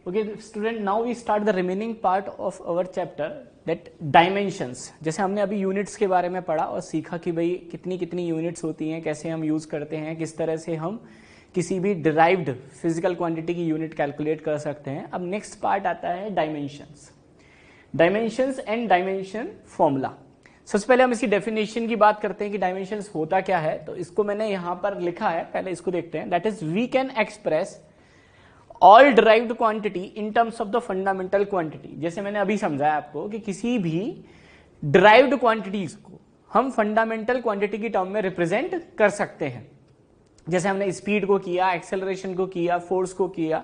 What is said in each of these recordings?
Okay student, now we start the remaining part of our chapter that dimensions. जैसे हमने अभी units के बारे में पढ़ा और सीखा कि भाई कितनी कितनी यूनिट्स होती हैं, कैसे हम यूज करते हैं, किस तरह से हम किसी भी डिराइव्ड फिजिकल क्वांटिटी की यूनिट कैलकुलेट कर सकते हैं। अब नेक्स्ट पार्ट आता है dimensions, dimensions and dimension formula. सबसे पहले हम इसकी डेफिनेशन की बात करते हैं कि डायमेंशंस होता क्या है। तो इसको मैंने यहां पर लिखा है, पहले इसको देखते हैं। That is we can express all derived quantity in terms of the fundamental quantity. जैसे मैंने अभी समझाया आपको कि किसी भी डिराइव्ड क्वांटिटीज को हम फंडामेंटल क्वांटिटी की टर्म में रिप्रेजेंट कर सकते हैं। जैसे हमने स्पीड को किया, एक्सेलरेशन को किया, फोर्स को किया।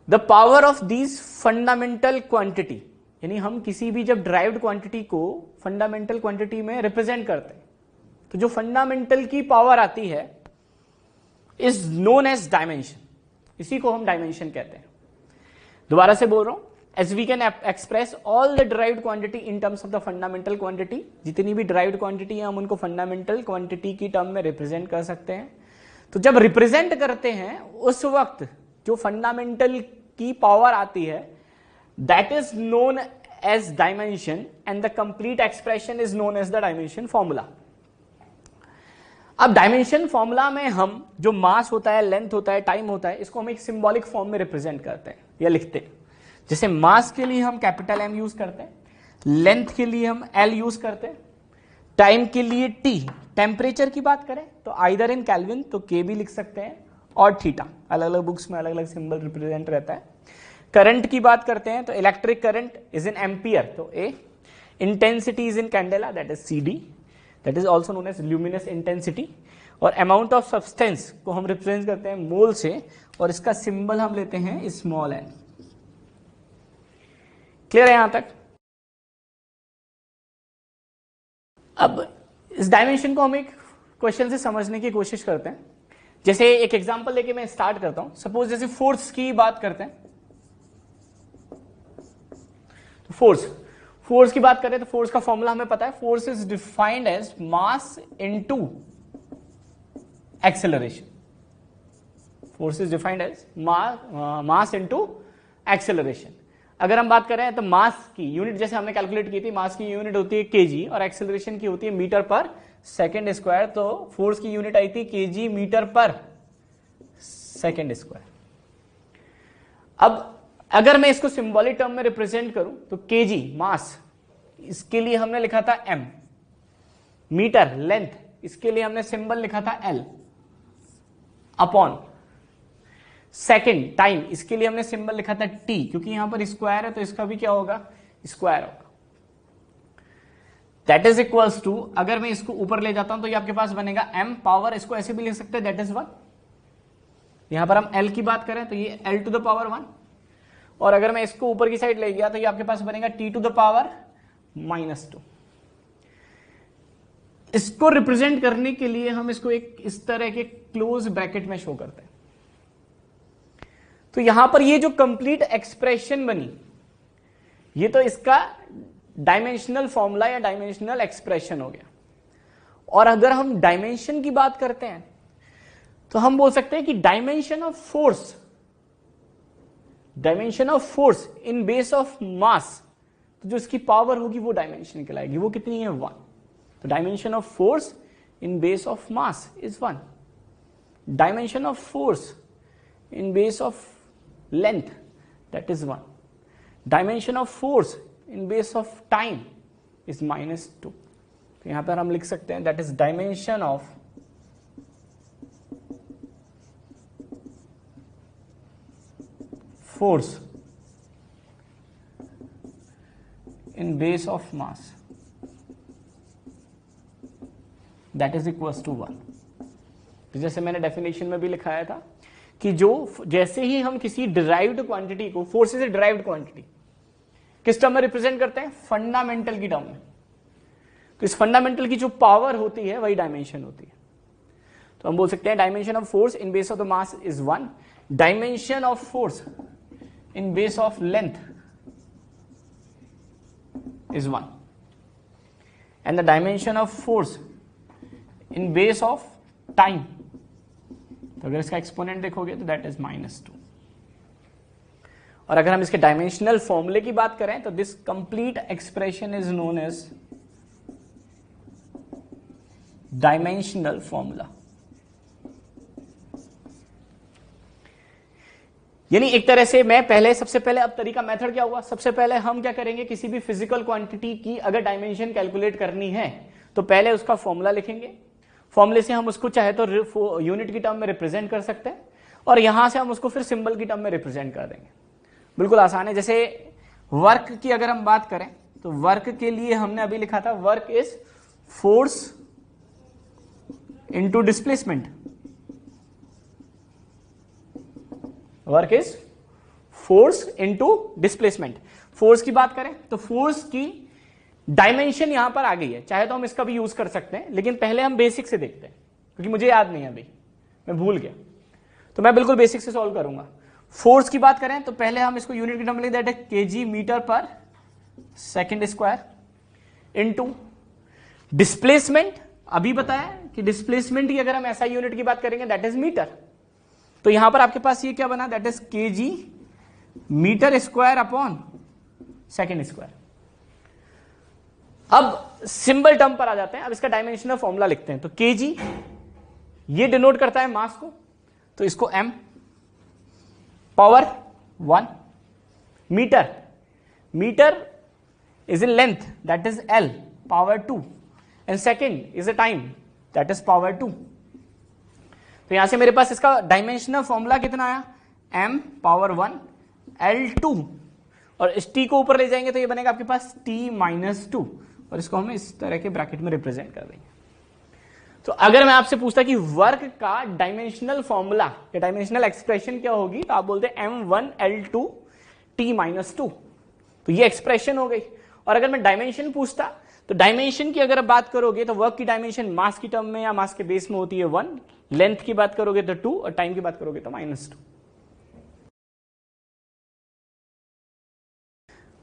The power of these fundamental quantity, यानी हम किसी भी जब डिराइव्ड क्वांटिटी को फंडामेंटल क्वांटिटी में रिप्रेजेंट करते हैं तो जो फंडामेंटल की पावर आती है इज नोन एज डायमेंशन। इसी को हम डायमेंशन कहते हैं। दोबारा से बोल रहा हूं, as we can express all the derived quantity in terms of the fundamental quantity. जितनी भी डिराइव्ड क्वांटिटी है हम उनको फंडामेंटल क्वांटिटी की टर्म में रिप्रेजेंट कर सकते हैं। तो जब रिप्रेजेंट करते हैं उस वक्त जो फंडामेंटल की पावर आती है that is known as dimension and the complete expression is known as the dimension formula. अब डायमेंशन फॉर्मूला में हम जो मास होता है, लेंथ होता है, टाइम होता है, इसको हम एक सिंबॉलिक फॉर्म में रिप्रेजेंट करते हैं या लिखते हैं। जैसे मास के लिए हम कैपिटल एम यूज करते हैं, लेंथ के लिए हम एल यूज करते हैं, टाइम के लिए टी। टेम्परेचर की बात करें तो आइदर इन केल्विन तो के भी लिख सकते हैं और थीटा। अलग अलग बुक्स में अलग अलग सिंबल रिप्रेजेंट रहता है। करंट की बात करते हैं तो electric current is in ampere तो A. Intensity is in candela that is C D, that is also known as luminous intensity. और अमाउंट ऑफ सब्सटेंस को हम रिप्रेजेंट करते हैं मोल से और इसका सिंबल हम लेते हैं स्मॉल एन। क्लियर है यहां तक? अब इस डायमेंशन को हम एक क्वेश्चन से समझने की कोशिश करते हैं। जैसे एक एग्जांपल लेके मैं स्टार्ट करता हूं। सपोज जैसे फोर्स की बात करते हैं तो फोर्स की बात करें तो फोर्स का फॉर्मूला हमें पता है। Force is defined as mass into acceleration. Force is defined as mass into acceleration. अगर हम बात करें तो मास की यूनिट जैसे हमने कैलकुलेट की थी, मास की यूनिट होती है केजी और एक्सेलरेशन की होती है मीटर पर सेकेंड स्क्वायर। तो फोर्स की यूनिट आई थी केजी मीटर पर सेकेंड स्क्वायर। अब अगर मैं इसको सिंबॉलिक टर्म में रिप्रेजेंट करूं तो केजी मास, इसके लिए हमने लिखा था एम। मीटर लेंथ, इसके लिए हमने सिंबल लिखा था एल अपॉन। सेकेंड टाइम, इसके लिए हमने सिंबल लिखा था टी, क्योंकि यहां पर स्क्वायर है तो इसका भी क्या होगा, स्क्वायर होगा। दैट इज इक्वल्स टू, अगर मैं इसको ऊपर ले जाता हूं तो ये आपके पास बनेगा एम पावर, इसको ऐसे भी लिख सकते हैं दैट इज 1। यहां पर हम एल की बात करें तो ये एल टू द पावर 1। और अगर मैं इसको ऊपर की साइड ले गया तो ये आपके पास बनेगा टी टू द पावर -2। इसको रिप्रेजेंट करने के लिए हम इसको एक इस तरह के क्लोज ब्रैकेट में शो करते हैं। तो यहां पर ये जो कंप्लीट एक्सप्रेशन बनी, ये तो इसका डायमेंशनल फॉर्मूला या डायमेंशनल एक्सप्रेशन हो गया। और अगर हम डायमेंशन की बात करते हैं तो हम बोल सकते हैं कि dimension of force in base of मास, तो जो इसकी पावर होगी वो डायमेंशन कहलाएगी। वो कितनी है, 1। तो dimension of force in base of mass is 1। Dimension of force in base of length that is 1। Dimension of force in base of time is -2। तो यहां पर हम लिख सकते हैं that is dimension of force in base of mass that is equals to 1। जैसे मैंने definition में भी लिखाया था कि जो जैसे ही हम किसी डिराइव्ड क्वांटिटी को, force is a derived quantity, किस टर्म में रिप्रेजेंट करते हैं, फंडामेंटल की टर्म में। तो इस फंडामेंटल की जो पावर होती है वही डायमेंशन होती है। तो हम बोल सकते हैं dimension of force in base of the mass is 1। Dimension of force in base of length is 1 and the dimension of force in base of time, तो अगर इसका एक्सपोनेंट देखोगे तो दैट इज -2। और अगर हम इसके डायमेंशनल फॉर्मूले की बात करें तो this complete expression is known as dimensional formula. यानी एक तरह से मैं सबसे पहले अब तरीका मेथड क्या हुआ, सबसे पहले हम क्या करेंगे, किसी भी फिजिकल क्वांटिटी की अगर डायमेंशन कैलकुलेट करनी है तो पहले उसका फॉर्मूला लिखेंगे, फॉर्मूले से हम उसको चाहे तो यूनिट की टर्म में रिप्रेजेंट कर सकते हैं और यहां से हम उसको फिर सिंबल की टर्म में रिप्रेजेंट कर देंगे। बिल्कुल आसान है। जैसे वर्क की अगर हम बात करें तो वर्क के लिए हमने अभी लिखा था work is force into displacement. Work is force into displacement. Force की बात करें तो फोर्स की डायमेंशन यहां पर आ गई है, चाहे तो हम इसका भी यूज कर सकते हैं, लेकिन पहले हम बेसिक से देखते हैं क्योंकि मुझे याद नहीं है अभी, मैं भूल गया, तो मैं बिल्कुल बेसिक से सॉल्व करूंगा। फोर्स की बात करें तो पहले हम इसको यूनिट की टर्म में लिख देते हैं KG metre per second square into displacement. अभी बताया कि डिस्प्लेसमेंट की अगर हम ऐसा यूनिट की बात करेंगे दैट इज मीटर, तो यहां पर आपके पास ये क्या बना, that is KG metre square upon second square. अब सिंबल टर्म पर आ जाते हैं, अब इसका डायमेंशनल फॉर्मूला लिखते हैं। तो केजी ये डिनोट करता है मास को, तो इसको m power 1, metre, metre is in length that is l power 2 and second is a time that is power 2। तो यहां से मेरे पास इसका डायमेंशनल फॉर्मूला कितना आया, m पावर 1 l2, और इस t को ऊपर ले जाएंगे तो ये बनेगा आपके पास t माइनस 2, और इसको हम इस तरह के ब्रैकेट में रिप्रेजेंट कर देंगे। तो अगर मैं आपसे पूछता कि वर्क का डायमेंशनल फॉर्मूला या डायमेंशनल एक्सप्रेशन क्या होगी, तो आप बोलते m1 l2 t माइनस 2, तो ये एक्सप्रेशन हो गई। और अगर मैं डायमेंशन पूछता तो डायमेंशन की अगर आप बात करोगे तो वर्क की डायमेंशन मास की टर्म में या मास के बेस में होती है 1, लेंथ की बात करोगे तो 2 और टाइम की बात करोगे तो -2।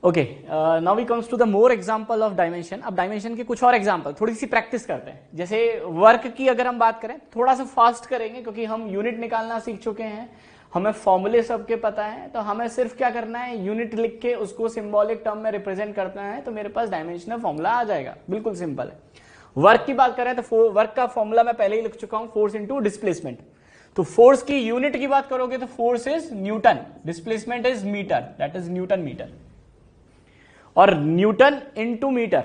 Okay, now we comes to the more example of dimension. अब डायमेंशन के कुछ और एग्जांपल, थोड़ी सी प्रैक्टिस करते हैं। जैसे वर्क की अगर हम बात करें थोड़ा सा फास्ट करेंगे क्योंकि हम यूनिट निकालना सीख चुके हैं, हमें फॉर्मूले सबके पता है, तो हमें सिर्फ क्या करना है, यूनिट लिख के उसको सिंबॉलिक टर्म में रिप्रेजेंट करना है, तो मेरे पास डायमेंशनल फॉर्मूला आ जाएगा। बिल्कुल सिंपल है। वर्क की बात करें तो वर्क का फॉर्मूला मैं पहले ही लिख चुका हूं, फोर्स इंटू डिस्प्लेसमेंट। तो फोर्स की यूनिट की बात करोगे तो force is newton, displacement is metre, that is newton metre. और न्यूटन इंटू मीटर,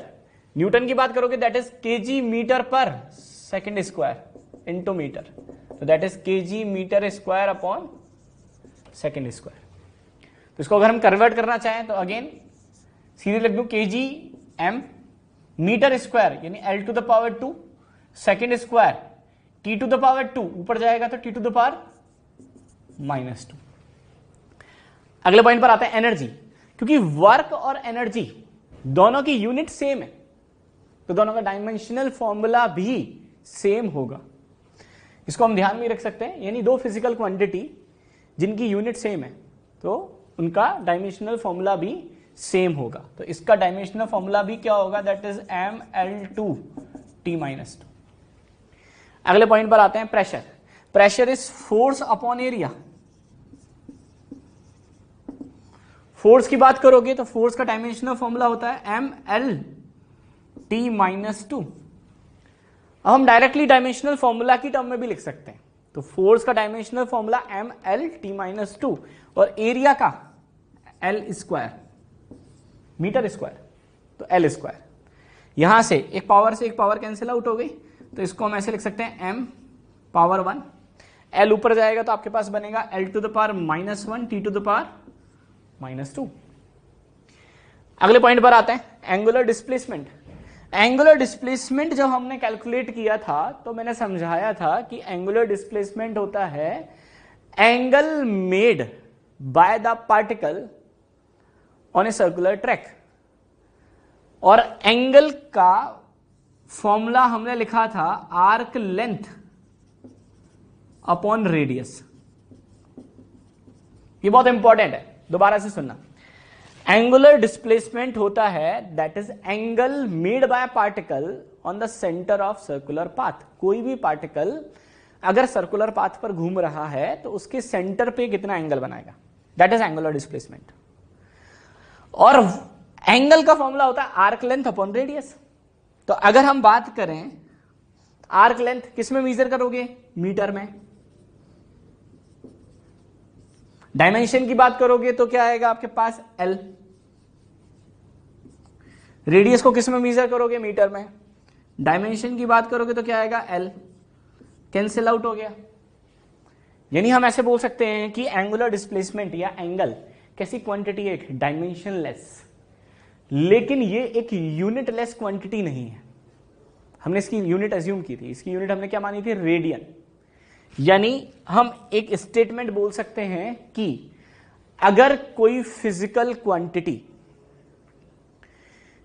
न्यूटन की बात करोगे that is KG metre per second square into metre, तो that is KG metre square upon second square. तो इसको अगर हम convert करना चाहें तो अगेन सीधे लिख दूं केजी एम मीटर स्क्वायर यानी L to the power 2 second square T to the power 2, ऊपर जाएगा तो टी टू द पावर -2। अगले पॉइंट पर आते हैं एनर्जी। क्योंकि वर्क और एनर्जी दोनों की यूनिट सेम है तो दोनों का डायमेंशनल फॉर्मूला भी सेम होगा। इसको हम ध्यान में रख सकते हैं, यानी दो फिजिकल क्वांटिटी जिनकी यूनिट सेम है तो उनका डायमेंशनल फॉर्मूला भी सेम होगा। तो इसका डायमेंशनल फॉर्मूला भी क्या होगा, that is ml2 t minus 2। अगले पॉइंट पर आते हैं pressure. Pressure is force upon area. Force की बात करोगे तो फोर्स का डायमेंशनल फॉर्मूला होता है ml t माइनस 2। अब हम डायरेक्टली डायमेंशनल फॉर्मूला की टर्म में भी लिख सकते हैं। तो फोर्स का dimensional formula ml t minus 2 और एरिया का l स्क्वायर मीटर स्क्वायर, तो l स्क्वायर। यहां से एक पावर कैंसिल आउट हो गई, तो इसको हम ऐसे लिख सकते हैं m पावर 1, l ऊपर जाएगा तो आपके पास बनेगा l to the power -1 t to the power -2। अगले पॉइंट पर आते हैं एंगुलर डिस्प्लेसमेंट। एंगुलर डिस्प्लेसमेंट जब हमने कैलकुलेट किया था तो मैंने समझाया था कि एंगुलर डिस्प्लेसमेंट होता है angle made by the particle on a circular track, और एंगल का फॉर्मूला हमने लिखा था आर्क लेंथ अपॉन रेडियस। ये बहुत इंपॉर्टेंट है, दोबारा से सुनना। एंगुलर डिस्प्लेसमेंट होता है that is angle made by particle on the centre of circular path. कोई भी पार्टिकल अगर सर्कुलर पाथ पर घूम रहा है तो उसके सेंटर पे कितना एंगल बनाएगा। That is angular displacement. और एंगल का फॉर्मूला होता है आर्क लेंथ अपॉन रेडियस। तो अगर हम बात करें आर्क लेंथ किस में मेजर करोगे, मीटर में। डायमेंशन की बात करोगे तो क्या आएगा आपके पास, एल। रेडियस को किस में मेजर करोगे, मीटर में। डायमेंशन की बात करोगे तो क्या आएगा, एल। कैंसिल आउट हो गया। यानी हम ऐसे बोल सकते हैं कि एंगुलर डिस्प्लेसमेंट या एंगल कैसी क्वांटिटी है, एक डायमेंशनलेस, लेकिन ये एक यूनिटलेस क्वांटिटी नहीं है। हमने इसकी यूनिट एज्यूम की थी, इसकी यूनिट हमने क्या मानी थी, रेडियन। यानी हम एक स्टेटमेंट बोल सकते हैं कि अगर कोई फिजिकल क्वांटिटी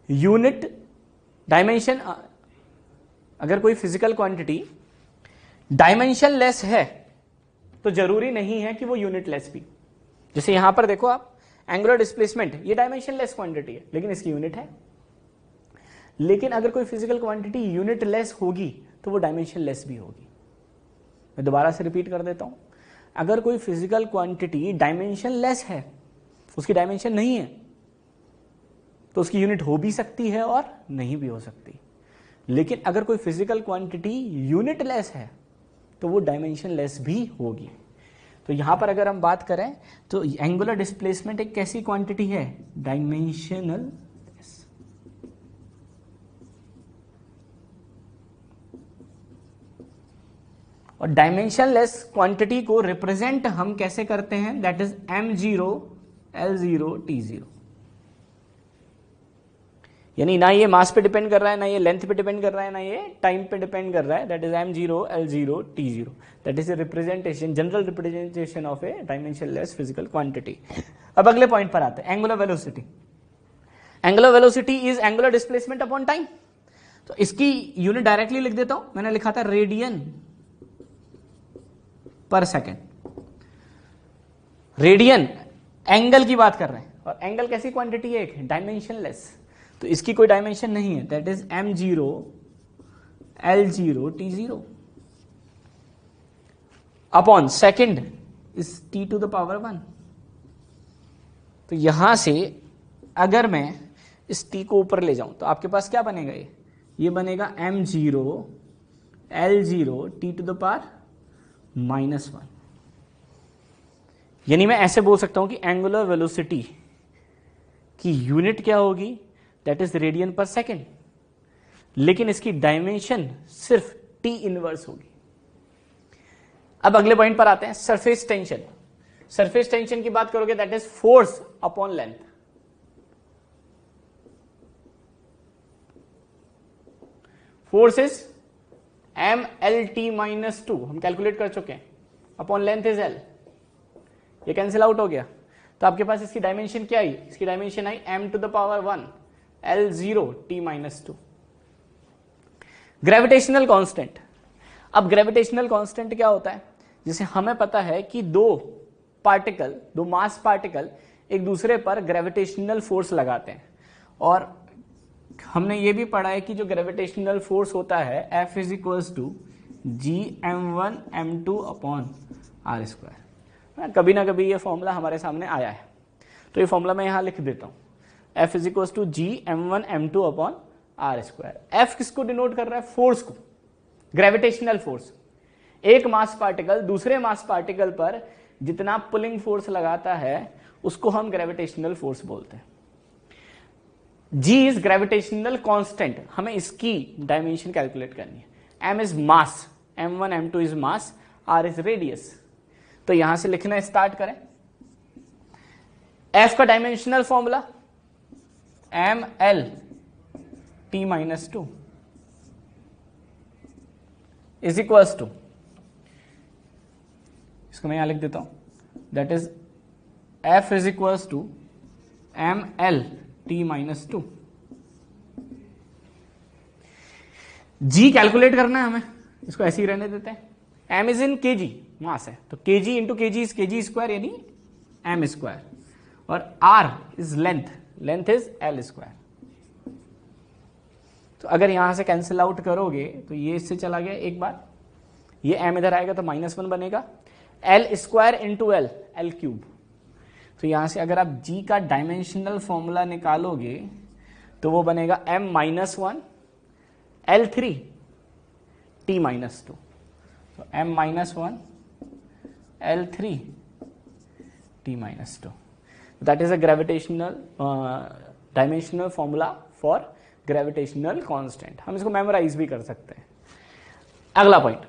यूनिट डायमेंशन, अगर कोई फिजिकल क्वांटिटी डायमेंशन लेस है तो जरूरी नहीं है कि वो यूनिट लेस भी। जैसे यहां पर देखो आप, एंगुलर डिस्प्लेसमेंट ये डायमेंशन लेस क्वांटिटी है लेकिन इसकी यूनिट है। लेकिन अगर कोई फिजिकल क्वांटिटी यूनिट लेस होगी तो वो डायमेंशन लेस भी होगी। मैं दोबारा से रिपीट कर देता हूं, अगर कोई फिजिकल क्वांटिटी डायमेंशन लेस है, उसकी डायमेंशन नहीं है, तो उसकी यूनिट हो भी सकती है और नहीं भी हो सकती। लेकिन अगर कोई फिजिकल क्वांटिटी यूनिट लेस है तो वो डायमेंशन लेस भी होगी। तो यहां पर अगर हम बात करें तो एंगुलर डिस्प्लेसमेंट एक कैसी क्वांटिटी है, डायमेंशनल। और डायमेंशनलेस क्वांटिटी को रिप्रेजेंट हम कैसे करते हैं, that is m0 l0 t0। यानी ना ये मास पे डिपेंड कर रहा है, ना ये लेंथ पे डिपेंड कर रहा है, ना ये टाइम पे डिपेंड कर रहा है। That is m0 l0 t0। That is a representation, general representation of A dimensionless physical quantity. अब अगले पॉइंट पर आते हैं, angular velocity. Angular velocity is angular displacement upon time. तो इसकी यूनिट डायरेक्टली लिख देता हूं, मैंने लिखा था रेडियन पर सेकेंड। रेडियन एंगल की बात कर रहे हैं, और एंगल कैसी क्वांटिटी है, एक डायमेंशनलेस, तो इसकी कोई डायमेंशन नहीं है। That is m0 l0 t0 upon second is t to the power 1। तो यहां से अगर मैं इस t को ऊपर ले जाऊं तो आपके पास क्या बनेगा, ये बनेगा m0 l0 t to the power -1। यानी मैं ऐसे बोल सकता हूं कि एंगुलर वेलोसिटी की यूनिट क्या होगी, दैट इज रेडियन पर सेकेंड, लेकिन इसकी डायमेंशन सिर्फ t इनवर्स होगी। अब अगले पॉइंट पर आते हैं, सरफेस टेंशन। सरफेस टेंशन की बात करोगे that is force upon length. Force is mlt-2, हम कैलकुलेट कर चुके हैं, अपॉन लेंथ इज l। ये कैंसिल आउट हो गया, तो आपके पास इसकी डायमेंशन क्या आई, इसकी डायमेंशन आई m to the power 1 l0 t-2। Gravitational constant. अब ग्रेविटेशनल कांस्टेंट क्या होता है, जैसे हमें पता है कि दो मास पार्टिकल एक दूसरे पर ग्रेविटेशनल फोर्स लगाते हैं, और हमने ये भी पढ़ा है कि जो ग्रेविटेशनल फोर्स होता है F is equals to gm1 m2 upon r square. कभी ना कभी ये फॉर्मूला हमारे सामने आया है, तो ये फॉर्मूला मैं यहां लिख देता हूं, F is equals to gm1 m2 upon r square. F किसको डिनोट कर रहा है, फोर्स को, ग्रेविटेशनल फोर्स। एक मास पार्टिकल दूसरे मास पार्टिकल पर जितना पुलिंग फोर्स लगाता है उसको हम ग्रेविटेशनल फोर्स बोलते हैं। G इज ग्रेविटेशनल कांस्टेंट, हमें इसकी डायमेंशन कैलकुलेट करनी है। M is mass, m1 m2 is mass, R is radius. तो यहां से लिखना स्टार्ट करें। F का dimensional formula ml t-2 is equals to, इसको मैं यहां लिख देता हूं, that is F is equals to ml t-2। G calculate करना है हमें, इसको ऐसे ही रहने देते हैं। M इज इन kg, मास है, तो kg into kg is kg square, यानी m स्क्वायर, और R is length, length is l square. तो अगर यहां से कैंसिल आउट करोगे तो ये इससे चला गया एक बार, ये m इधर आएगा तो -1 बनेगा, l square into l, l cube. तो यहां से अगर आप g का डायमेंशनल फॉर्मूला निकालोगे तो वो बनेगा m-1 L3 T-2, तो m-1 L3 T-2, that is a gravitational dimensional formula for gravitational constant। हम इसको मेमोराइज भी कर सकते हैं। अगला पॉइंट,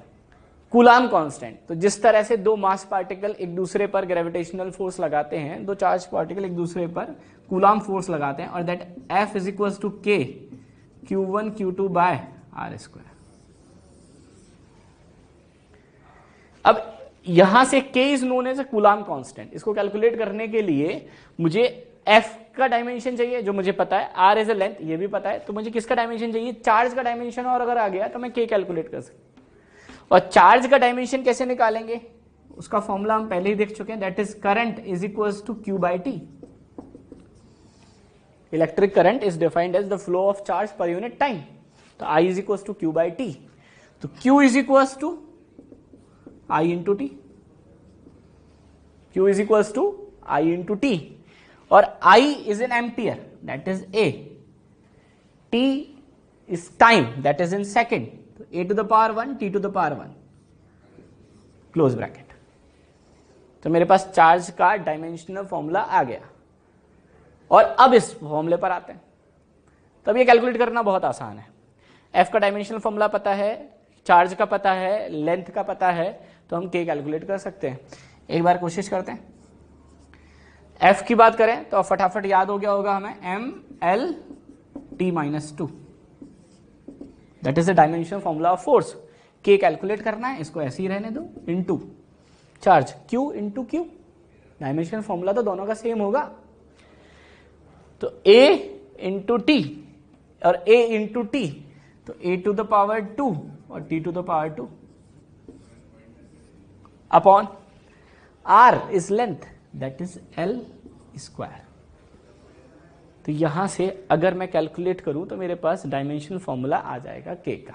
कूलाम कांस्टेंट। तो जिस तरह से दो मास पार्टिकल एक दूसरे पर ग्रेविटेशनल फोर्स लगाते हैं, दो चार्ज पार्टिकल एक दूसरे पर कूलाम फोर्स लगाते हैं, और that F is equal to K Q1 Q2 by R²। अब यहां से K is known as a coulomb constant. इसको कैलकुलेट करने के लिए मुझे F का डायमेंशन चाहिए जो मुझे पता है, R इज अ लेंथ ये भी पता है, तो मुझे किसका डायमेंशन चाहिए, चार्ज का डायमेंशन, और अगर आ गया तो मैं K कैलकुलेट कर सकता हूं। और चार्ज का डायमेंशन कैसे निकालेंगे, उसका फॉर्मूला हम पहले ही देख चुके हैं, that is current is equals to Q by T। Electric current is defined as the flow of charge per unit time, तो I is equals to Q by T, तो Q is equals to I into T, Q is equals to I into T, और I is in ampere that is A, T is time that is in second, A to the power 1 T to the power 1 close bracket. तो मेरे पास charge का dimensional formula आ गया। और अब इस फॉर्मूले पर आते हैं। तब ये कैलकुलेट करना बहुत आसान है। F का डायमेंशनल फॉर्मूला पता है, चार्ज का पता है, लेंथ का पता है, तो हम K कैलकुलेट कर सकते हैं। एक बार कोशिश करते हैं। F की बात करें तो फटाफट याद हो गया होगा हमें, ML T-2, that is the dimensional formula of force. K calculate करना है, इसको ऐसे ही रहने दो, into charge Q into Q, dimensional formula तो दोनों का सेम होगा, तो A इंटू T और A इंटू T, तो A टू द पावर 2 और T to the power 2 upon R is length that is L square. तो यहां से अगर मैं कैलकुलेट करूं तो मेरे पास डायमेंशनल फॉर्मूला आ जाएगा K का।